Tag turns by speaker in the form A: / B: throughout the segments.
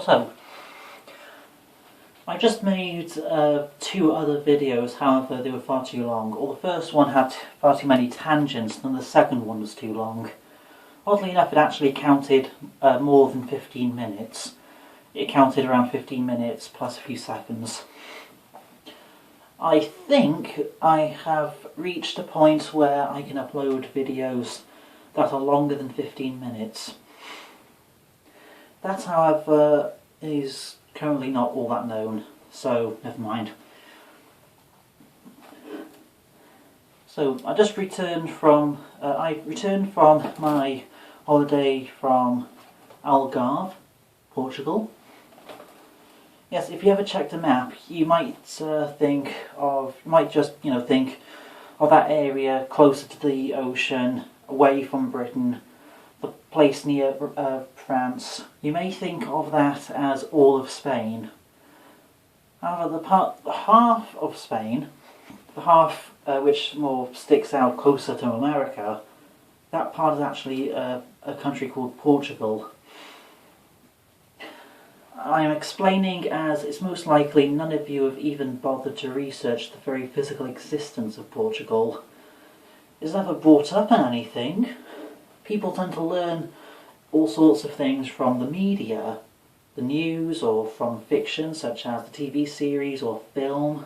A: So, I just made 2 other videos, however they were far too long. Or the first one had far too many tangents, and the second one was too long. Oddly enough, it actually counted more than 15 minutes. It counted around 15 minutes plus a few seconds. I think I have reached a point where I can upload videos that are longer than 15 minutes. That, however, is currently not all that known, so never mind. So I just returned from my holiday from Algarve, Portugal. Yes, if you ever checked a map, you might think of that area closer to the ocean, away from Britain, the place near France. You may think of that as all of Spain. However, the half of Spain, the half which more sticks out closer to America, that part is actually a country called Portugal. I am explaining as it's most likely none of you have even bothered to research the very physical existence of Portugal. It's never brought up in anything. People tend to learn all sorts of things from the media, the news, or from fiction such as the TV series or film.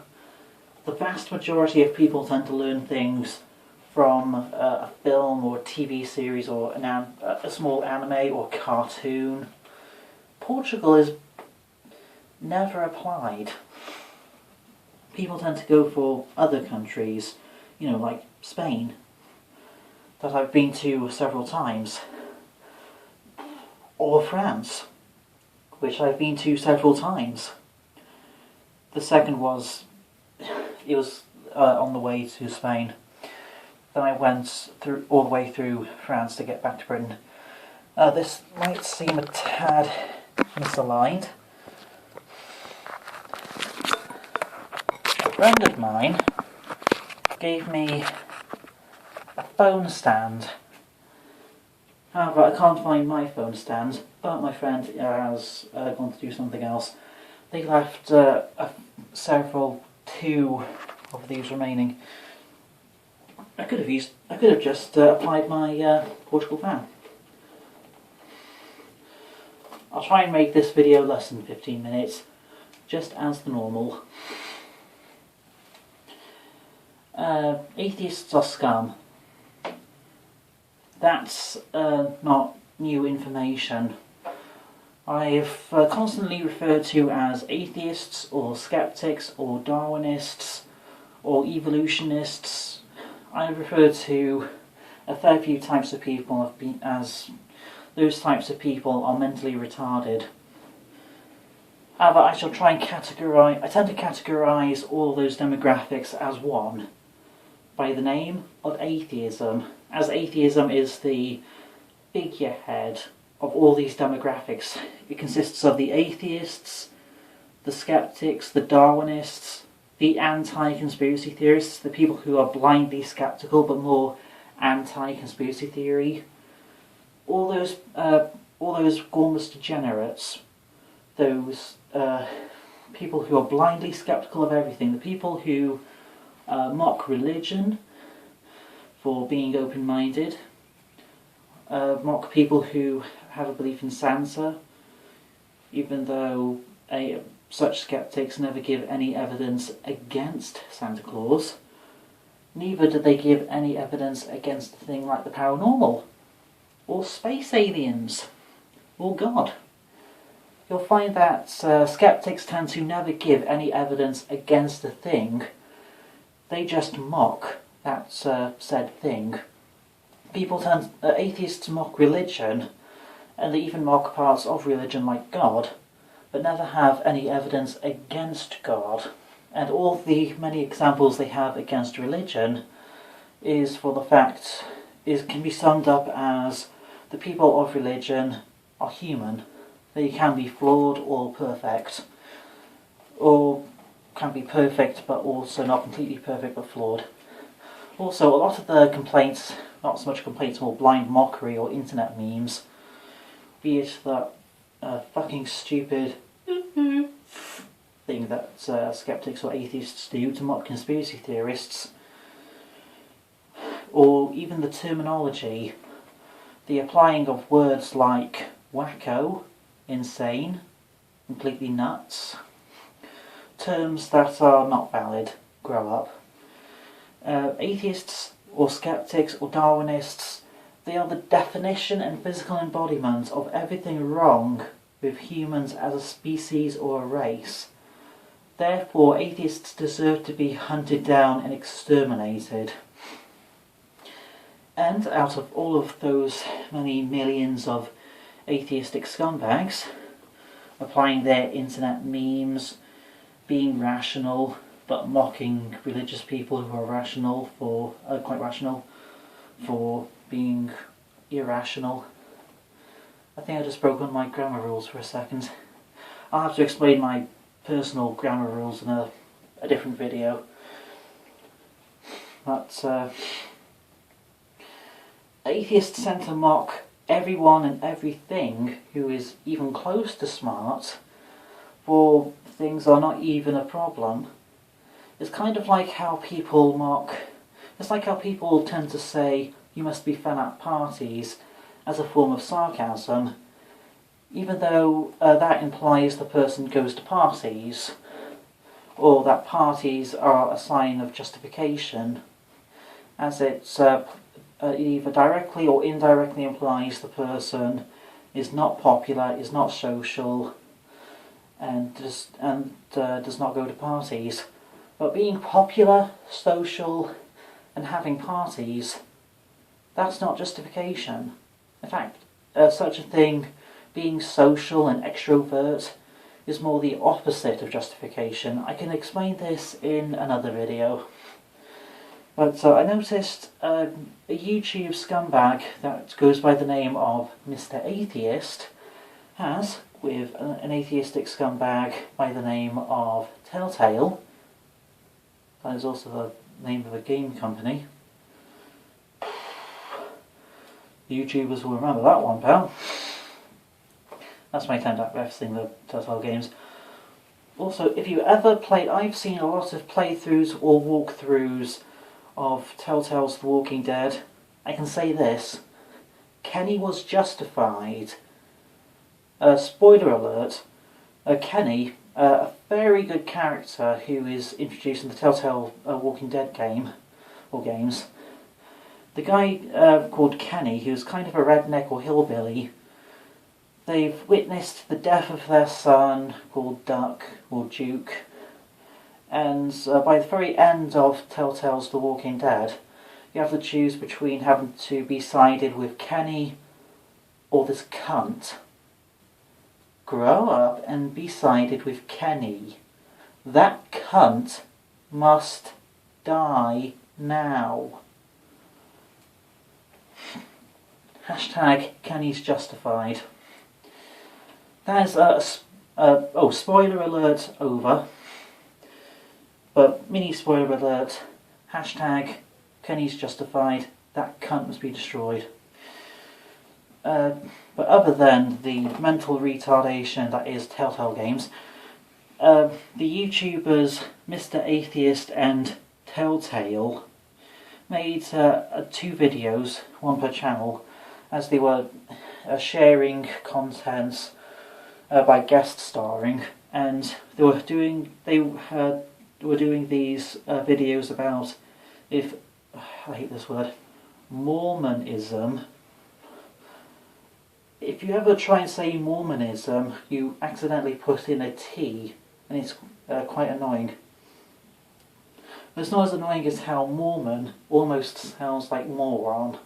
A: The vast majority of people tend to learn things from a film or a TV series or a small anime or cartoon. Portugal is never applied. People tend to go for other countries, like Spain, that I've been to several times, or France, which I've been to several times. The second was, it was on the way to Spain. Then I went all the way through France to get back to Britain. This might seem a tad misaligned. A friend of mine gave me a phone stand. However, I can't find my phone stand, but my friend has gone to do something else. They left 2 of these remaining. I could have just applied my Portugal fan. I'll try and make this video less than 15 minutes, just as the normal. Atheists are scum. That's not new information. I've constantly referred to as atheists, or skeptics, or Darwinists, or evolutionists. I refer to a fair few types of people as those types of people are mentally retarded. However, I tend to categorise all those demographics as one, by the name of atheism, as atheism is the figurehead of all these demographics. It consists of the atheists, the skeptics, the Darwinists, the anti-conspiracy theorists, the people who are blindly skeptical but more anti-conspiracy theory. All those gormless degenerates, those people who are blindly skeptical of everything, the people who mock religion for being open-minded, mock people who have a belief in Santa, even though such skeptics never give any evidence against Santa Claus. Neither do they give any evidence against a thing like the paranormal, or space aliens, or God. You'll find that skeptics tend to never give any evidence against a thing. They just mock that said thing. Atheists mock religion, and they even mock parts of religion like God, but never have any evidence against God. And all the many examples they have against religion can be summed up as the people of religion are human. They can be flawed or perfect, or can be perfect but also not completely perfect but flawed. Also, a lot of the complaints, not so much complaints, more blind mockery or internet memes, be it that fucking stupid thing that skeptics or atheists do to mock conspiracy theorists, or even the terminology, the applying of words like wacko, insane, completely nuts, terms that are not valid. Grow up. Atheists or skeptics or Darwinists, they are the definition and physical embodiment of everything wrong with humans as a species or a race. Therefore, atheists deserve to be hunted down and exterminated. And out of all of those many millions of atheistic scumbags, applying their internet memes, being rational, but mocking religious people who are rational for, quite rational, for being irrational. I think I just broke on my grammar rules for a second. I'll have to explain my personal grammar rules in a different video. But atheists tend to mock everyone and everything who is even close to smart, for things that are not even a problem. It's kind of like how people mock, it's like how people tend to say you must be fun at parties as a form of sarcasm, even though that implies the person goes to parties, or that parties are a sign of justification, as it either directly or indirectly implies the person is not popular, is not social, and does not go to parties. But being popular, social, and having parties, that's not justification. In fact, such a thing, being social and extrovert, is more the opposite of justification. I can explain this in another video. But I noticed a YouTube scumbag that goes by the name of Mr. Atheist has, with an atheistic scumbag by the name of Telltale. That is also the name of a game company. YouTubers will remember that one, pal. That's my attempt at referencing the Telltale games. Also, if you ever play, I've seen a lot of playthroughs or walkthroughs of Telltale's The Walking Dead. I can say this: Kenny was justified. Spoiler alert, Kenny, a very good character who is introduced in the Telltale Walking Dead game, or games. The guy called Kenny, who's kind of a redneck or hillbilly, they've witnessed the death of their son, called Duck, or Duke, and by the very end of Telltale's The Walking Dead, you have to choose between having to be sided with Kenny or this cunt. Grow up and be sided with Kenny. That cunt must die now. Hashtag Kenny's justified. That is oh, spoiler alert over. But mini spoiler alert. Hashtag Kenny's justified. That cunt must be destroyed. But other than the mental retardation that is Telltale Games, the YouTubers Mr. Atheist and Telltale made 2 videos, one per channel, as they were sharing contents by guest starring, and they were doing these videos about, if I hate this word, Mormonism. If you ever try and say Mormonism, you accidentally put in a T, and it's quite annoying. But it's not as annoying as how Mormon almost sounds like moron.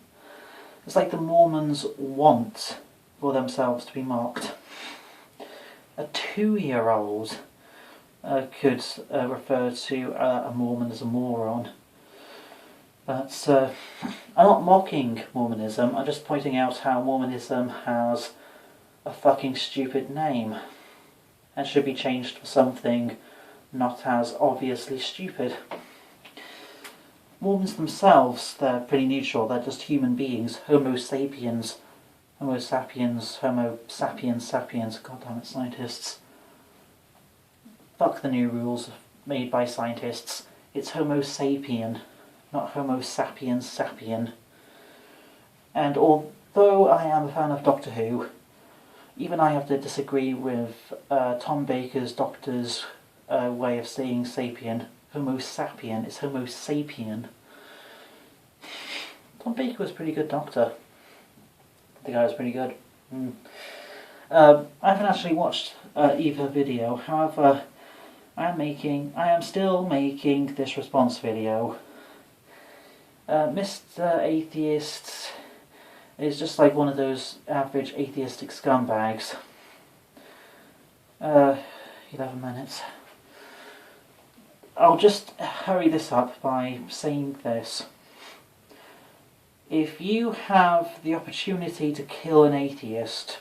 A: It's like the Mormons want for themselves to be mocked. A 2-year-old could refer to a Mormon as a moron. But I'm not mocking Mormonism, I'm just pointing out how Mormonism has a fucking stupid name and should be changed for something not as obviously stupid. Mormons themselves, they're pretty neutral, they're just human beings, Homo sapiens, Homo sapiens, Homo sapiens sapiens, goddammit scientists. Fuck the new rules made by scientists. It's Homo sapien, not Homo sapiens sapien. And although I am a fan of Doctor Who, even I have to disagree with Tom Baker's Doctor's way of saying sapien. Homo sapien, it's Homo sapien. Tom Baker was a pretty good Doctor. The guy was pretty good. I haven't actually watched either video, however, I am still making this response video. Mr. Atheist is just like one of those average atheistic scumbags. 11 minutes. I'll just hurry this up by saying this. If you have the opportunity to kill an atheist,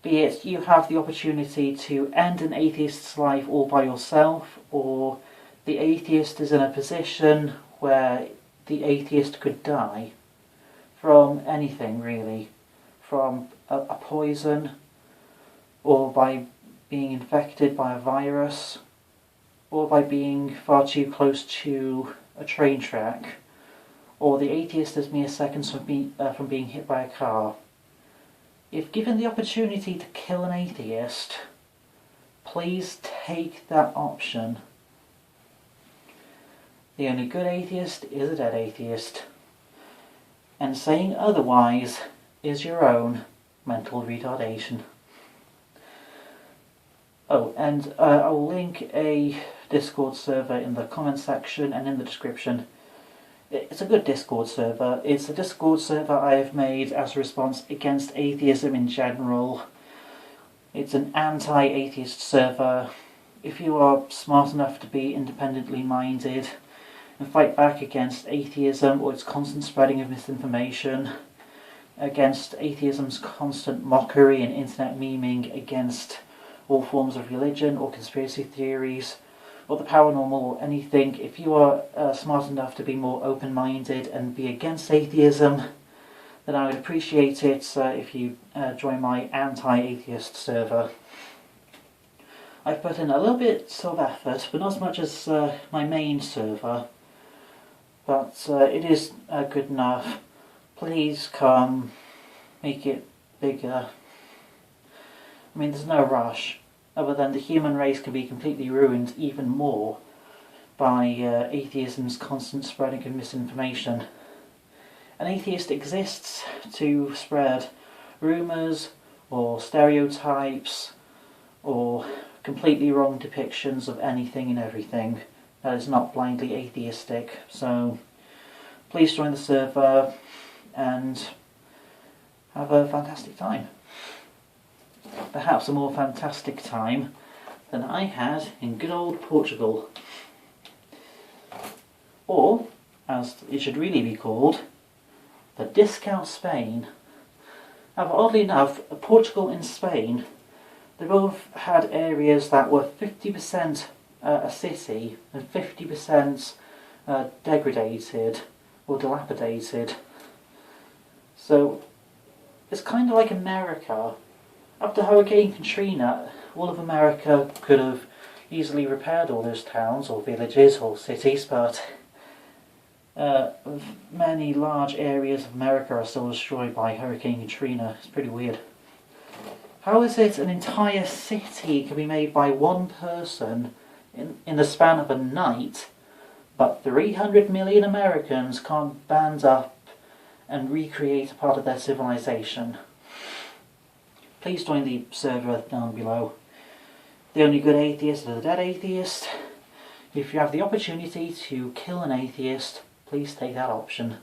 A: be it you have the opportunity to end an atheist's life all by yourself, or the atheist is in a position where the atheist could die from anything really, from a poison, or by being infected by a virus, or by being far too close to a train track, or the atheist is mere seconds from being hit by a car. If given the opportunity to kill an atheist, please take that option. The only good atheist is a dead atheist, and saying otherwise is your own mental retardation. Oh, and I'll link a Discord server in the comment section and in the description. It's a good Discord server. It's a Discord server I have made as a response against atheism in general. It's an anti-atheist server. If you are smart enough to be independently minded and fight back against atheism or its constant spreading of misinformation, against atheism's constant mockery and internet memeing against all forms of religion or conspiracy theories, or the paranormal, or anything, if you are smart enough to be more open-minded and be against atheism, then I would appreciate it if you join my anti-atheist server. I've put in a little bit of effort, but not as much as my main server, but it is good enough. Please come, make it bigger. I mean, there's no rush, other than the human race can be completely ruined even more by atheism's constant spreading of misinformation. An atheist exists to spread rumours or stereotypes or completely wrong depictions of anything and everything that is not blindly atheistic. So please join the server and have a fantastic time. Perhaps a more fantastic time than I had in good old Portugal. Or, as it should really be called, the discount Spain. However, oddly enough, Portugal and Spain, they both had areas that were 50% a city and 50% degraded or dilapidated. So it's kind of like America. After Hurricane Katrina, all of America could have easily repaired all those towns or villages or cities, but many large areas of America are still destroyed by Hurricane Katrina. It's pretty weird. How is it an entire city can be made by one person in the span of a night, but 300 million Americans can't band up and recreate a part of their civilization? Please join the server down below. The only good atheist is a dead atheist. If you have the opportunity to kill an atheist, please take that option.